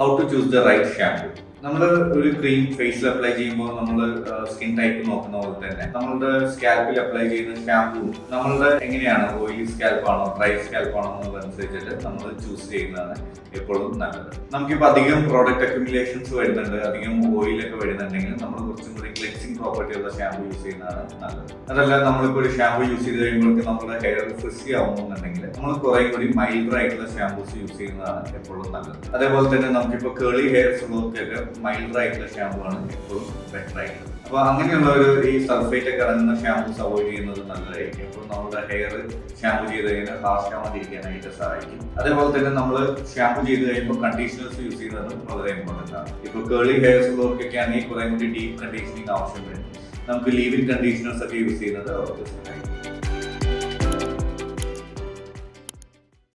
How to choose the right shampoo. നമ്മൾ ഒരു cream ഫേസിൽ അപ്ലൈ ചെയ്യുമ്പോൾ നമ്മൾ സ്കിൻ ടൈപ്പ് നോക്കുന്ന പോലെ തന്നെ നമ്മളുടെ സ്കാൽപ്പിൽ അപ്ലൈ ചെയ്യുന്ന ഷാംപൂ നമ്മളുടെ എങ്ങനെയാണ്, ഓയിലി സ്കാൽപ്പ് ആണോ ഡ്രൈ സ്കാൽപ്പ് ആണോ എന്നുള്ളതനുസരിച്ചിട്ട് നമ്മൾ ചൂസ് ചെയ്യുന്നതാണ് എപ്പോഴും നല്ലത്. നമുക്കിപ്പോൾ അധികം പ്രോഡക്റ്റ് അക്യുമുലേഷൻസ് വരുന്നുണ്ട്, അധികം ഓയിലൊക്കെ വരുന്നുണ്ടെങ്കിൽ നമ്മൾ കുറച്ചും കൂടി ക്ലെൻസിങ് പ്രോപ്പർട്ടി ഉള്ള ഷാംപൂ യൂസ് ചെയ്യുന്നതാണ് നല്ലത്. അതല്ല നമ്മളിപ്പോൾ ഒരു ഷാംപൂ യൂസ് ചെയ്ത് കഴിയുമ്പോഴേക്കും നമ്മുടെ ഹെയർ ഫ്രിസി ആവുന്നുണ്ടെങ്കിൽ നമ്മൾ കുറെ കൂടി മൈൽഡർ ആയിട്ടുള്ള ഷാംപൂസ് യൂസ് ചെയ്യുന്നതാണ് എപ്പോഴും നല്ലത്. അതേപോലെ തന്നെ നമുക്കിപ്പോൾ കേളി ഹെയർസ് ഉള്ളവർക്കൊക്കെ മൈൽഡർ ആയിട്ടുള്ള ഷാമ്പു ആണ് എപ്പോഴും ബെറ്റർ ആയിട്ടുള്ളത്. അപ്പൊ അങ്ങനെയുള്ളവർ ഈ സൾഫേറ്റ് ഒക്കെ അടങ്ങുന്ന ഷാമ്പൂസ് അവോയ്ഡ് ചെയ്യുന്നത് നല്ലതായിരിക്കും. അപ്പോൾ നമ്മുടെ ഹെയർ ഷാമ്പു ചെയ്ത് കഴിഞ്ഞാൽ ഹാർഷ് ആവാതിരിക്കാനായിട്ട് സഹായിക്കും. അതേപോലെ തന്നെ നമ്മൾ ഷാമ്പു ചെയ്ത് കഴിയുമ്പോൾ കണ്ടീഷണേഴ്സ് യൂസ് ചെയ്യുന്നത് വളരെ ഇമ്പോർട്ടന്റ് ആണ്. ഇപ്പൊ കേളി ഹെയർസ് ഉള്ളവർക്കൊക്കെ ആണെങ്കിൽ കുറെ കൂടി ഡീപ്പ് കണ്ടീഷനിങ് ആവശ്യം വരും. നമുക്ക് ലീവിൻ കണ്ടീഷണേഴ്സ് ഒക്കെ യൂസ് ചെയ്യുന്നത് അവർക്ക് സഹായിക്കും.